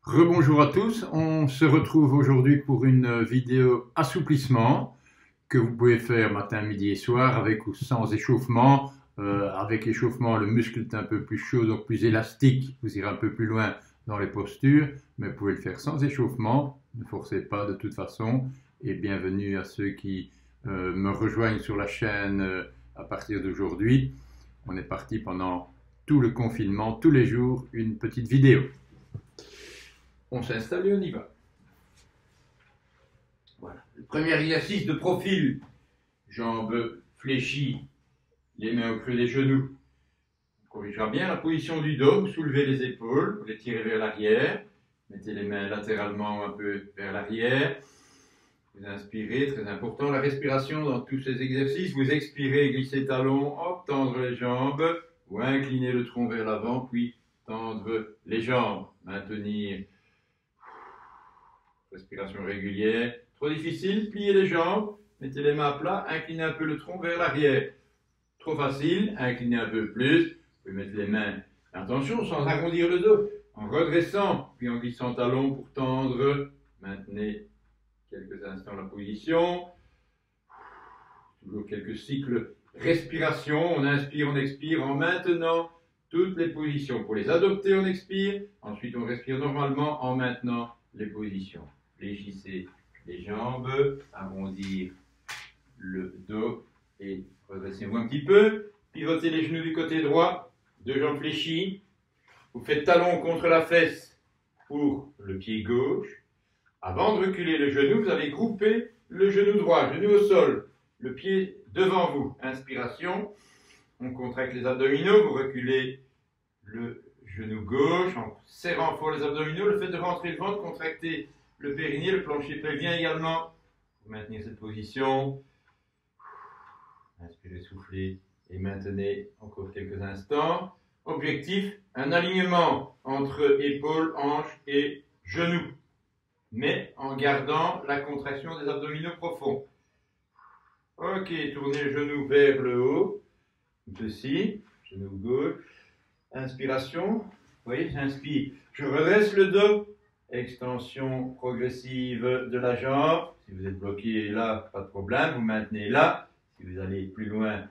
Rebonjour à tous, on se retrouve aujourd'hui pour une vidéo assouplissement que vous pouvez faire matin, midi et soir avec ou sans échauffement. Avec l'échauffement, le muscle est un peu plus chaud, donc plus élastique, vous irez un peu plus loin dans les postures, mais vous pouvez le faire sans échauffement, ne forcez pas de toute façon. Et bienvenue à ceux qui me rejoignent sur la chaîne à partir d'aujourd'hui. On est parti pendant tout le confinement, tous les jours, une petite vidéo. On s'installe et on y va. Voilà. Le premier exercice de profil. Jambes fléchies, les mains au creux des genoux. On corrigera bien la position du dos. Vous soulevez les épaules, vous les tirez vers l'arrière. Mettez les mains latéralement un peu vers l'arrière. Vous inspirez, très important, la respiration dans tous ces exercices. Vous expirez, glissez talons, hop, tendre les jambes. Ou incliner le tronc vers l'avant, puis tendre les jambes. Maintenir. Respiration régulière. Trop difficile, pliez les jambes, mettez les mains à plat, inclinez un peu le tronc vers l'arrière. Trop facile, inclinez un peu plus. Vous pouvez mettre les mains, attention, sans arrondir le dos, en redressant, puis en glissant talon pour tendre. Maintenez quelques instants la position. Toujours quelques cycles respiration. On inspire, on expire en maintenant toutes les positions. Pour les adopter, on expire. Ensuite, on respire normalement en maintenant les positions. Fléchissez les jambes, arrondir le dos et redressez-vous un petit peu. Pivotez les genoux du côté droit, deux jambes fléchies. Vous faites talon contre la fesse pour le pied gauche. Avant de reculer le genou, vous allez grouper le genou droit, genou au sol, le pied devant vous. Inspiration, on contracte les abdominaux, vous reculez le genou gauche en serrant fort les abdominaux. Le fait de rentrer le ventre, contracter le périnée, le plancher pelvien également. Vous maintenez cette position. Inspirez, soufflez et maintenez encore quelques instants. Objectif, un alignement entre épaules, hanches et genoux, mais en gardant la contraction des abdominaux profonds. Ok, tournez le genou vers le haut, comme ceci, genou gauche. Inspiration, vous voyez, j'inspire, je redresse le dos, extension progressive de la jambe. Si vous êtes bloqué là, pas de problème, vous maintenez là. Si vous allez plus loin,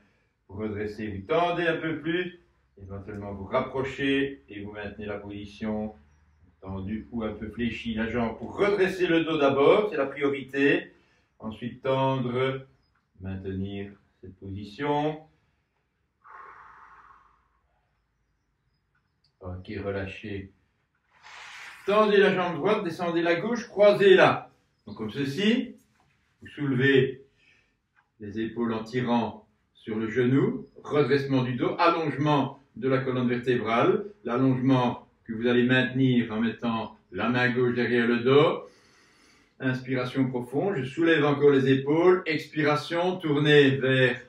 vous redressez, vous tendez un peu plus, éventuellement vous rapprochez et vous maintenez la position tendue ou un peu fléchie la jambe pour redresser le dos d'abord, c'est la priorité. Ensuite tendre, maintenir cette position. Ok, relâchez. Tendez la jambe droite, descendez la gauche, croisez-la. Donc comme ceci, vous soulevez les épaules en tirant sur le genou, redressement du dos, allongement de la colonne vertébrale, l'allongement que vous allez maintenir en mettant la main gauche derrière le dos. Inspiration profonde, je soulève encore les épaules, expiration, tournez vers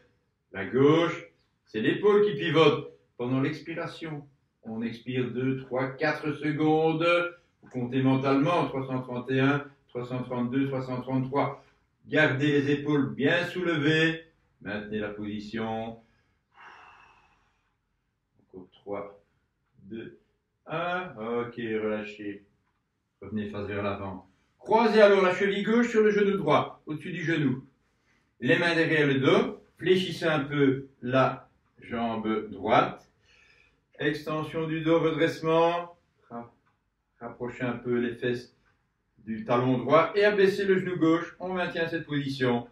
la gauche, c'est l'épaule qui pivote pendant l'expiration. On expire 2, 3, 4 secondes. Vous comptez mentalement 331, 332, 333. Gardez les épaules bien soulevées. Maintenez la position. Encore 3, 2, 1. Ok, relâchez. Revenez face vers l'avant. Croisez alors la cheville gauche sur le genou droit, au-dessus du genou. Les mains derrière le dos. Fléchissez un peu la jambe droite. Extension du dos, redressement. Rapprochez un peu les fesses du talon droit et abaissez le genou gauche. On maintient cette position.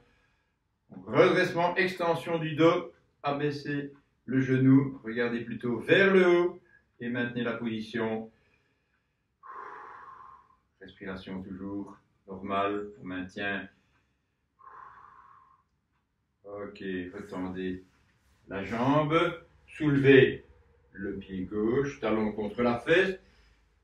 Redressement, extension du dos. Abaissez le genou. Regardez plutôt vers le haut et maintenez la position. Respiration toujours normale. On maintient. Ok, retendez la jambe. Soulevez le pied gauche, talon contre la fesse.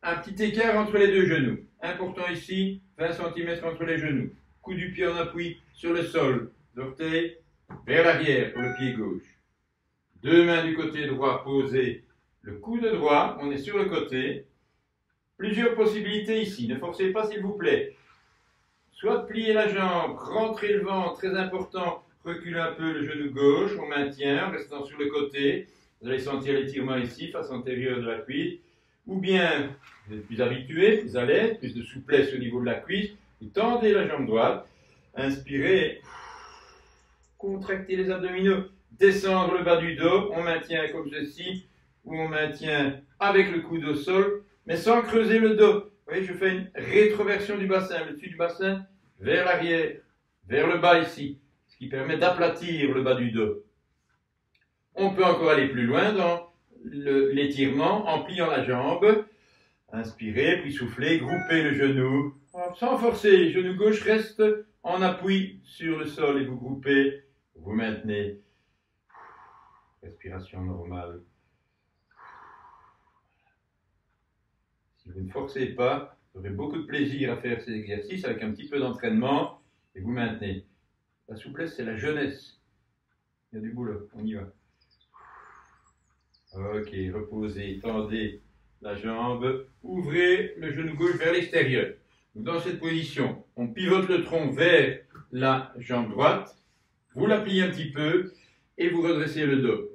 Un petit écart entre les deux genoux. Important ici, 20 cm entre les genoux. Coup du pied en appui sur le sol. L'orteil vers l'arrière pour le pied gauche. Deux mains du côté droit posées. Le coude droit, on est sur le côté. Plusieurs possibilités ici. Ne forcez pas s'il vous plaît. Soit plier la jambe, rentrer le ventre, très important. Reculez un peu le genou gauche, on maintient, en restant sur le côté. Vous allez sentir l'étirement ici, face antérieure de la cuisse. Ou bien, vous êtes plus habitué, plus à l'aise, plus de souplesse au niveau de la cuisse, vous tendez la jambe droite, inspirez, contractez les abdominaux, descendre le bas du dos, on maintient comme ceci, ou on maintient avec le coude au sol, mais sans creuser le dos. Vous voyez, je fais une rétroversion du bassin, le dessus du bassin vers l'arrière, vers le bas ici, ce qui permet d'aplatir le bas du dos. On peut encore aller plus loin dans l'étirement en pliant la jambe. Inspirez, puis soufflez, groupez le genou, sans forcer. Genou gauche reste en appui sur le sol et vous groupez, vous maintenez. Respiration normale. Si vous ne forcez pas, vous aurez beaucoup de plaisir à faire ces exercices avec un petit peu d'entraînement et vous maintenez. La souplesse, c'est la jeunesse. Il y a du boulot, on y va. Ok, reposez, tendez la jambe, ouvrez le genou gauche vers l'extérieur. Dans cette position, on pivote le tronc vers la jambe droite, vous la pliez un petit peu et vous redressez le dos.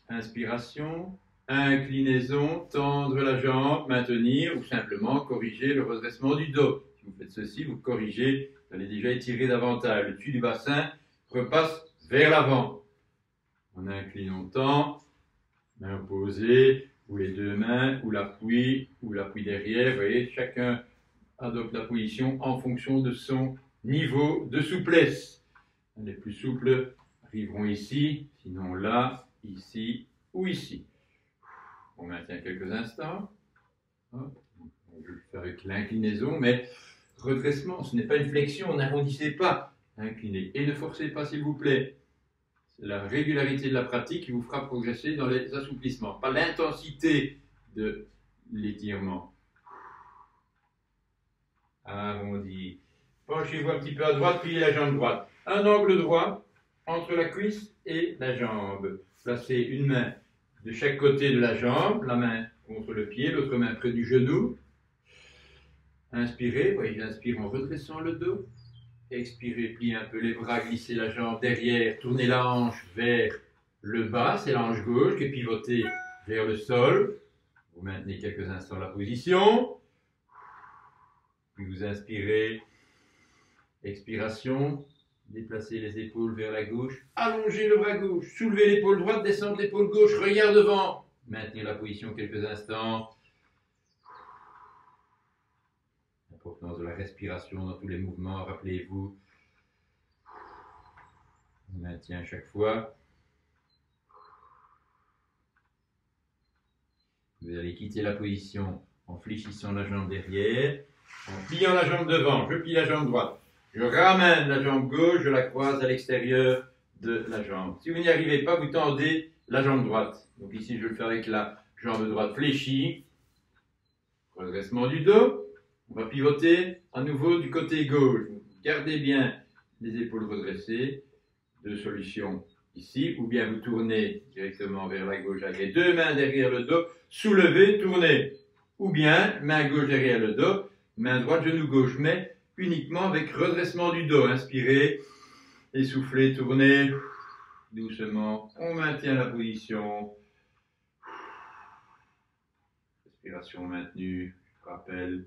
Inspiration, inclinaison, tendre la jambe, maintenir ou simplement corriger le redressement du dos. Si vous faites ceci, vous corrigez, vous allez déjà étirer davantage. Le dessus du bassin repasse vers l'avant. On incline, on tend, main opposée, ou les deux mains, ou l'appui derrière. Vous voyez, chacun adopte la position en fonction de son niveau de souplesse. Les plus souples arriveront ici, sinon là, ici ou ici. On maintient quelques instants. Je le fais avec l'inclinaison, mais redressement, ce n'est pas une flexion, n'arrondissez pas. Inclinez. Et ne forcez pas, s'il vous plaît. C'est la régularité de la pratique qui vous fera progresser dans les assouplissements, pas l'intensité de l'étirement. Arrondi. Penchez-vous un petit peu à droite, pliez la jambe droite. Un angle droit entre la cuisse et la jambe. Placez une main de chaque côté de la jambe, la main contre le pied, l'autre main près du genou. Inspirez, voyez, j'inspire en redressant le dos. Expirez, pliez un peu les bras, glissez la jambe derrière, tournez la hanche vers le bas, c'est la hanche gauche qui est pivotée vers le sol. Vous maintenez quelques instants la position. Puis vous inspirez, expiration, déplacez les épaules vers la gauche, allongez le bras gauche, soulevez l'épaule droite, descendez l'épaule gauche, regard devant. Maintenez la position quelques instants. L'importance de la respiration dans tous les mouvements, rappelez-vous. On maintient à chaque fois. Vous allez quitter la position en fléchissant la jambe derrière, en pliant la jambe devant. Je plie la jambe droite. Je ramène la jambe gauche, je la croise à l'extérieur de la jambe. Si vous n'y arrivez pas, vous tendez la jambe droite. Donc ici, je vais le faire avec la jambe droite fléchie. Redressement du dos. On va pivoter à nouveau du côté gauche. Gardez bien les épaules redressées. Deux solutions ici, ou bien vous tournez directement vers la gauche avec les deux mains derrière le dos, soulevez, tournez. Ou bien, main gauche derrière le dos, main droite, genou gauche, mais uniquement avec redressement du dos. Inspirez, essoufflez, tournez, doucement. On maintient la position. Respiration maintenue, je rappelle.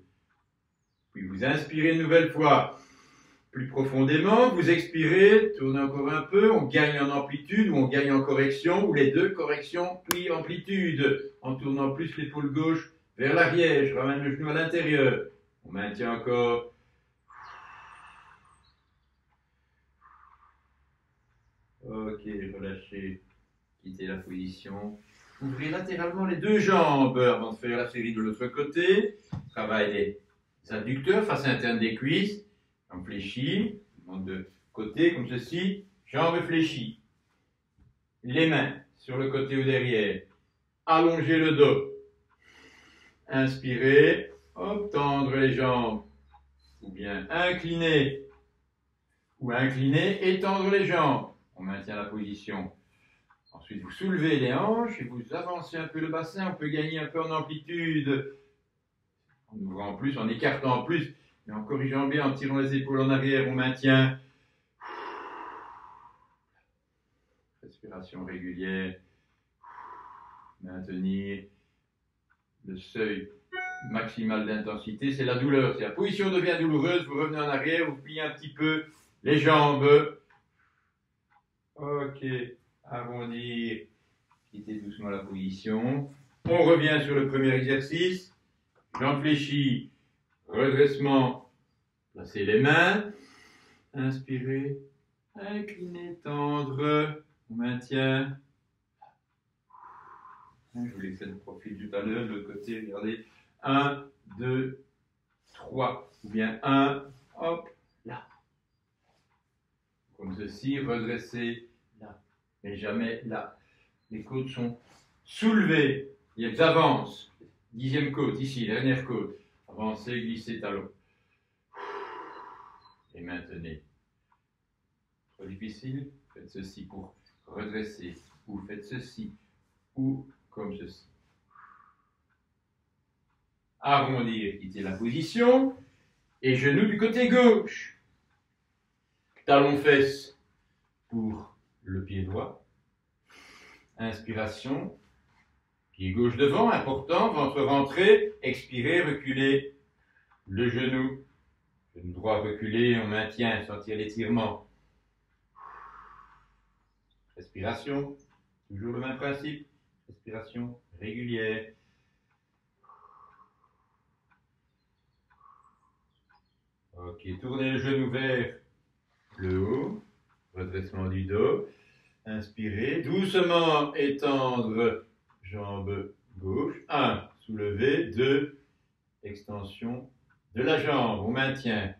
Puis vous inspirez une nouvelle fois, plus profondément, vous expirez, tournez encore un peu, on gagne en amplitude ou on gagne en correction, ou les deux, correction puis amplitude, en tournant plus l'épaule gauche vers l'arrière, je ramène le genou à l'intérieur, on maintient encore. Ok, relâchez, quittez la position. Ouvrez latéralement les deux jambes avant de faire la série de l'autre côté. Travail des adducteurs, face interne des cuisses. Jambes fléchies, de côté comme ceci. Jambes fléchies. Les mains sur le côté ou derrière. Allongez le dos. Inspirez. Hop, tendre les jambes. Ou bien incliner. Ou incliner et tendre les jambes. On maintient la position. Ensuite, vous soulevez les hanches et vous avancez un peu le bassin. On peut gagner un peu en amplitude. En ouvrant plus, en écartant plus, mais en corrigeant bien, en tirant les épaules en arrière, on maintient. Respiration régulière. Maintenir. le seuil maximal d'intensité, c'est la douleur. Si la position devient douloureuse, vous revenez en arrière, vous pliez un petit peu les jambes. Ok, arrondir, quittez doucement la position. On revient sur le premier exercice. Jambes fléchies, redressement, placez les mains. Inspirez, inclinez, tendre, on maintient. Je vous laissais le profil tout à l'heure, de l'autre côté, regardez. 1, 2, 3. Ou bien 1, hop, là. Comme ceci, redressez là. Mais jamais là. Les côtes sont soulevées. Ils avancent. 10e côte, ici, dernière côte. Avancez, glissez, talon. Et maintenez. Trop difficile, faites ceci pour redresser. Ou faites ceci. Ou comme ceci. Arrondir, quitter la position. Et genoux du côté gauche. Talon-fesse pour le pied droit. Inspiration. Pied gauche devant, important. Ventre rentré. Expirez, reculez le genou. Genou droit reculé, on maintient, sentir l'étirement. Respiration. Toujours le même principe. Respiration régulière. Ok, tournez le genou vers le haut. Redressement du dos. Inspirez. Doucement étendre jambe gauche. 1. Soulever. 2. Extension de la jambe. On maintient.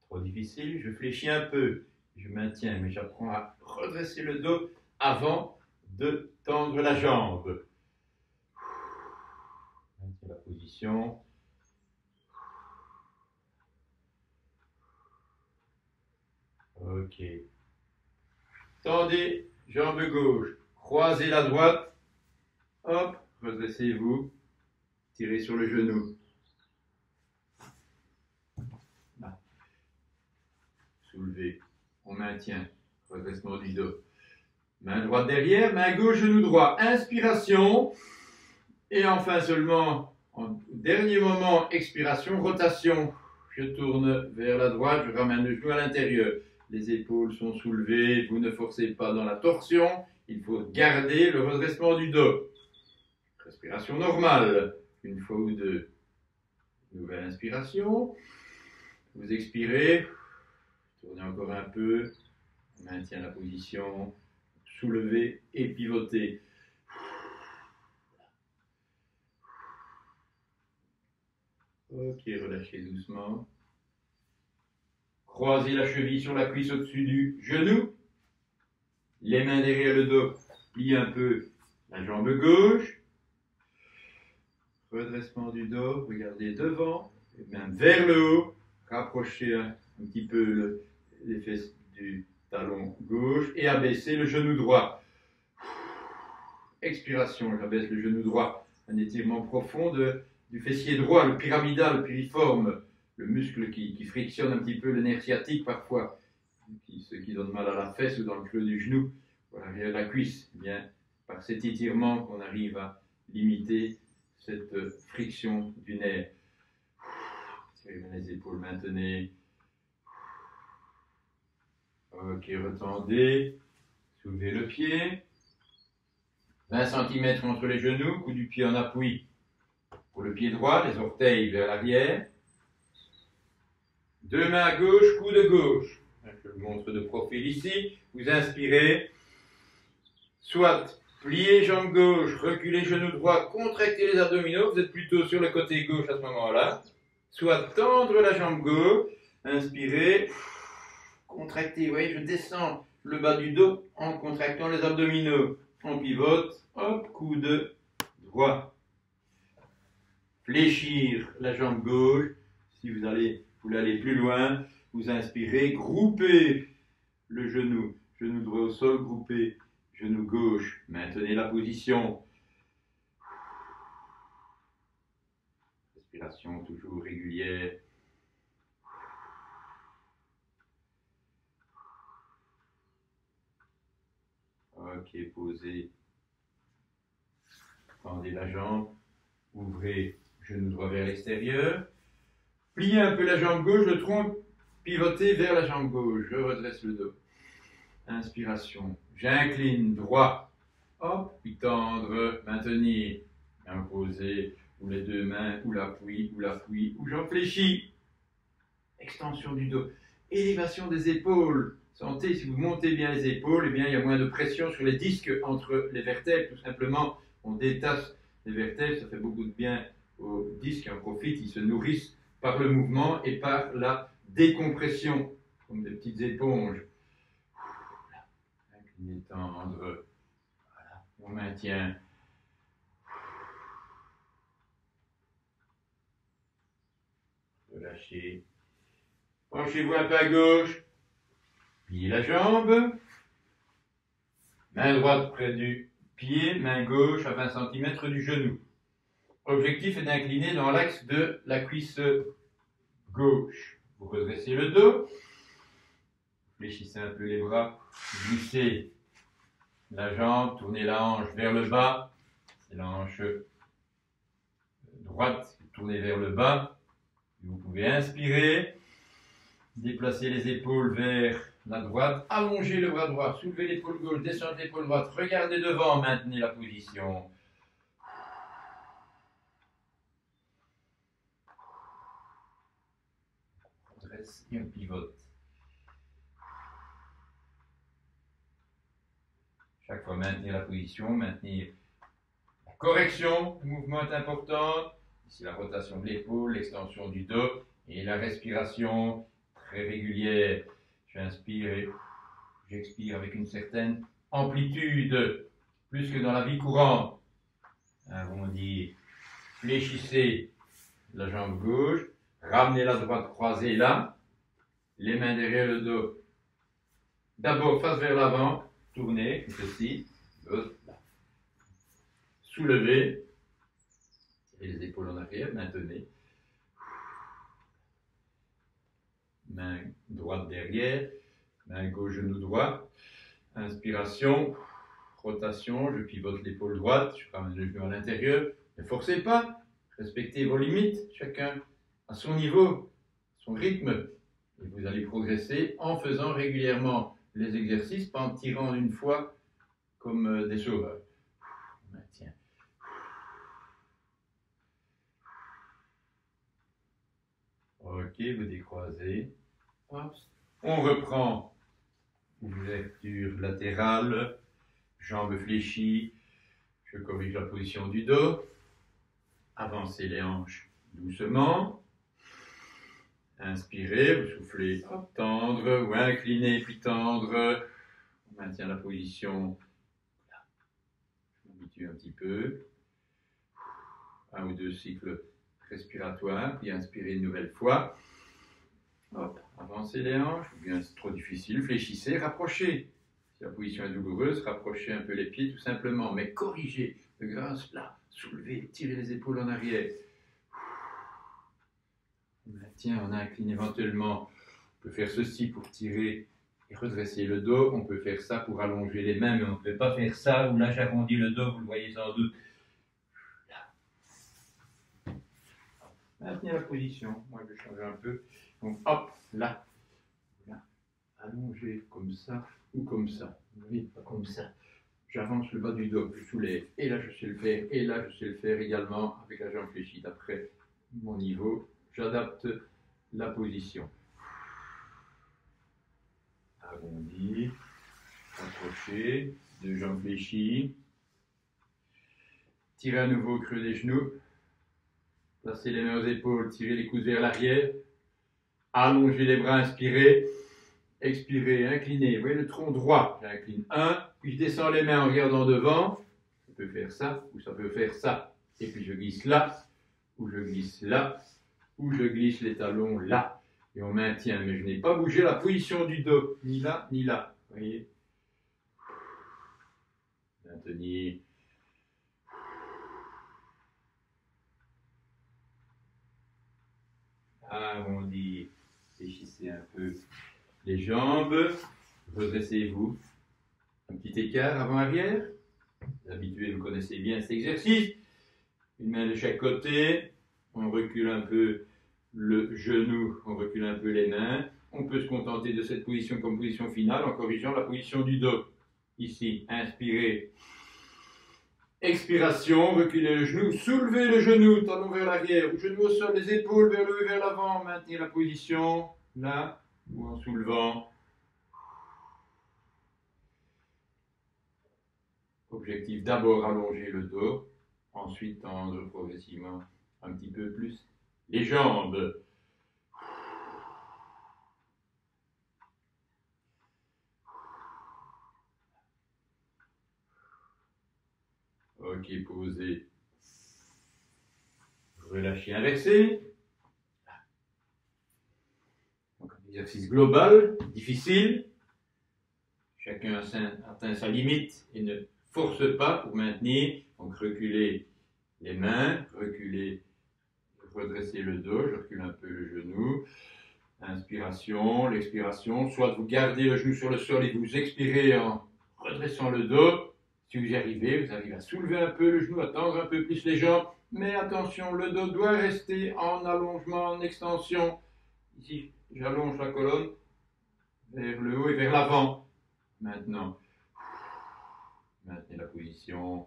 Trop difficile. Je fléchis un peu. Je maintiens, mais j'apprends à redresser le dos avant de tendre la jambe. Maintiens la position. Ok. Tendez, jambe gauche. Croisez la droite. Hop, redressez-vous. Tirez sur le genou. Là. Soulevez. On maintient. Redressement du dos. Main droite derrière, main gauche, genou droit. Inspiration. Et enfin seulement, en dernier moment, expiration, rotation. Je tourne vers la droite, je ramène le genou à l'intérieur. Les épaules sont soulevées, vous ne forcez pas dans la torsion. Il faut garder le redressement du dos. Respiration normale, une fois ou deux. Nouvelle inspiration. Vous expirez. Tournez encore un peu. On maintient la position. Soulevez et pivotez. Ok, relâchez doucement. Croisez la cheville sur la cuisse au-dessus du genou. Les mains derrière le dos. Pliez un peu la jambe gauche. Redressement du dos. Regardez devant. Les mains vers le haut. Rapprochez un petit peu les fesses du talon gauche. Et abaissez le genou droit. Expiration. J'abaisse le genou droit. Un étirement profond du fessier droit, le pyramidal, le piriforme. Le muscle qui frictionne un petit peu le nerf sciatique parfois, ceux qui donnent mal à la fesse ou dans le creux du genou, ou à l'arrière de la cuisse. Eh bien, par cet étirement qu'on arrive à limiter cette friction du nerf. Tirez les épaules, maintenez. Ok, retendez. Soulevez le pied. 20 cm entre les genoux, coup du pied en appui pour le pied droit, les orteils vers l'arrière. Deux mains à gauche, coude gauche. Je le montre de profil ici. Vous inspirez. Soit pliez jambe gauche, reculez genou droit, contractez les abdominaux. Vous êtes plutôt sur le côté gauche à ce moment-là. Soit tendre la jambe gauche. Inspirez. Contractez. Vous voyez, je descends le bas du dos en contractant les abdominaux. On pivote. Hop, coude droit. Fléchir la jambe gauche. Si vous voulez aller plus loin, vous inspirez, groupez le genou. Genou droit au sol, groupez genou gauche. Maintenez la position. Respiration toujours régulière. Ok, posez. Tendez la jambe. Ouvrez genou droit vers l'extérieur. Pliez un peu la jambe gauche, le tronc pivoté vers la jambe gauche. Je redresse le dos. Inspiration. J'incline droit. Hop, puis tendre, maintenir. Imposer, ou les deux mains, ou l'appui, ou j'en fléchis. Extension du dos. Élévation des épaules. Sentez, si vous montez bien les épaules, eh bien, il y a moins de pression sur les disques entre les vertèbres. Tout simplement, on détache les vertèbres, ça fait beaucoup de bien aux disques, en profite, ils se nourrissent par le mouvement et par la décompression, comme des petites éponges. Incliné, tendre. Voilà. On maintient. Relâchez. Penchez-vous un peu à gauche. Pliez la jambe. Main droite près du pied, main gauche à 20 cm du genou. L'objectif est d'incliner dans l'axe de la cuisse gauche. Vous redressez le dos. Fléchissez un peu les bras. Glissez la jambe, tournez la hanche vers le bas. C'est la hanche droite tournée vers le bas. Vous pouvez inspirer, déplacer les épaules vers la droite, allongez le bras droit, soulevez l'épaule gauche, descendez l'épaule droite, regardez devant, maintenez la position. On dresse et on pivote. Chaque fois maintenir la position, maintenir la correction, le mouvement est important. Ici la rotation de l'épaule, l'extension du dos et la respiration très régulière. J'inspire et j'expire avec une certaine amplitude, plus que dans la vie courante. Arrondir, fléchissez la jambe gauche, ramenez la droite croisée là, les mains derrière le dos. D'abord face vers l'avant, tournez, comme ceci, soulevez, et les épaules en arrière, maintenez. Main droite derrière, main gauche, genou droit. Inspiration, rotation, je pivote l'épaule droite, je ramène le genou à l'intérieur. Ne forcez pas, respectez vos limites, chacun à son niveau, son rythme. Et vous allez progresser en faisant régulièrement les exercices, pas en tirant une fois comme des sauveurs. On maintient. Ok, vous décroisez. Hop. On reprend. Ouverture latérale, jambes fléchies. Je corrige la position du dos. Avancez les hanches doucement. Inspirez, vous soufflez, hop, tendre, ou inclinez, puis tendre. On maintient la position. Je m'habitue un petit peu. Un ou deux cycles respiratoires, puis inspirez une nouvelle fois. Hop, avancez les hanches, ou bien c'est trop difficile, fléchissez, rapprochez. Si la position est douloureuse, rapprochez un peu les pieds tout simplement, mais corrigez le grâce là, soulevez, tirez les épaules en arrière. On maintient, on incline éventuellement. On peut faire ceci pour tirer et redresser le dos, on peut faire ça pour allonger les mains, mais on ne peut pas faire ça, ou là j'arrondis le dos, vous le voyez sans doute. Là. Maintenez la position, moi je vais changer un peu. Donc hop, là, là, allongé comme ça ou comme ça. Vous voyez, pas comme ça. J'avance le bas du dos, je soulève. Et là, je sais le faire. Et là, je sais le faire également avec la jambe fléchie. D'après mon niveau, j'adapte la position. Arrondi, accroché, deux jambes fléchies. Tirez à nouveau au creux des genoux. Placez les mains aux épaules, tirez les coudes vers l'arrière. Allongez les bras, inspirez. Expirez, inclinez. Vous voyez le tronc droit. J'incline 1, puis je descends les mains en regardant devant. Ça peut faire ça, ou ça peut faire ça. Et puis je glisse là, ou je glisse là, ou je glisse les talons là. Et on maintient, mais je n'ai pas bougé la position du dos, ni là, ni là. Vous voyez? Maintenir. Arrondir. Fléchissez un peu les jambes. Redressez-vous. Un petit écart avant-arrière. Habitué, vous connaissez bien cet exercice. une main de chaque côté, on recule un peu le genou, on recule un peu les mains. On peut se contenter de cette position comme position finale en corrigeant la position du dos. Ici, inspirez. Expiration, reculez le genou, soulevez le genou, talon vers l'arrière, genou au sol, les épaules vers le haut et vers l'avant, maintenir la position, là, ou en soulevant. Objectif d'abord allonger le dos, ensuite tendre progressivement un petit peu plus les jambes. Ok, posez. Relâchez, inversez. Donc, un exercice global, difficile. Chacun atteint sa limite et ne force pas pour maintenir. Donc, reculez les mains, reculez, redressez le dos, je recule un peu le genou. Inspiration, l'expiration. Soit vous gardez le genou sur le sol et vous expirez en redressant le dos. Si vous y arrivez, vous arrivez à soulever un peu le genou, à tendre un peu plus les jambes. Mais attention, le dos doit rester en allongement, en extension. Ici, j'allonge la colonne vers le haut et vers l'avant. Maintenant, maintenez la position.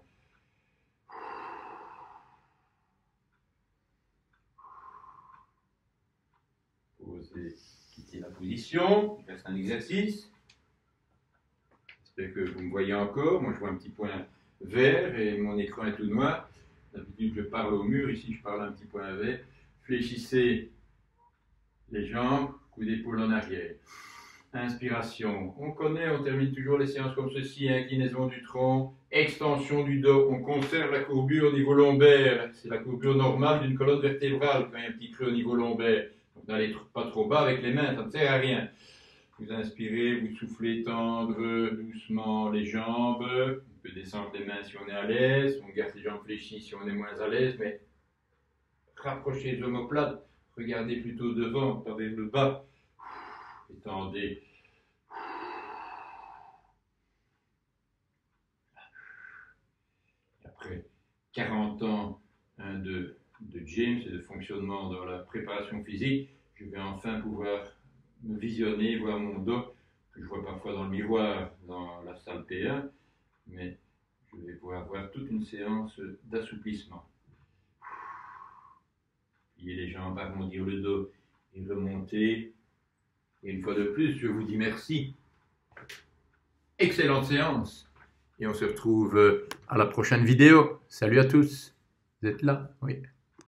Posez, quittez la position. Il reste un exercice. J'espère que vous me voyez encore. Moi, je vois un petit point vert et mon écran est tout noir. D'habitude, je parle au mur. Ici, je parle un petit point vert. Fléchissez les jambes, coup d'épaule en arrière. Inspiration. On connaît, on termine toujours les séances comme ceci. Inclinaison du tronc, extension du dos. On conserve la courbure au niveau lombaire. C'est la courbure normale d'une colonne vertébrale quand il y a un petit creux au niveau lombaire. Donc, n'allez pas trop bas avec les mains, ça ne sert à rien. Vous inspirez, vous soufflez, tendre doucement les jambes. On peut descendre les mains si on est à l'aise. On garde les jambes fléchies si on est moins à l'aise. Mais rapprochez les omoplates. Regardez plutôt devant, pas vers le bas. Étendez. Et après 40 ans de James et de fonctionnement dans la préparation physique, je vais enfin pouvoir me visionner, voir mon dos, que je vois parfois dans le miroir dans la salle P1, mais je vais pouvoir voir toute une séance d'assouplissement. Plier les jambes, arrondir le dos et remonter. Et une fois de plus, je vous dis merci. Excellente séance. Et on se retrouve à la prochaine vidéo. Salut à tous. Vous êtes là? Oui.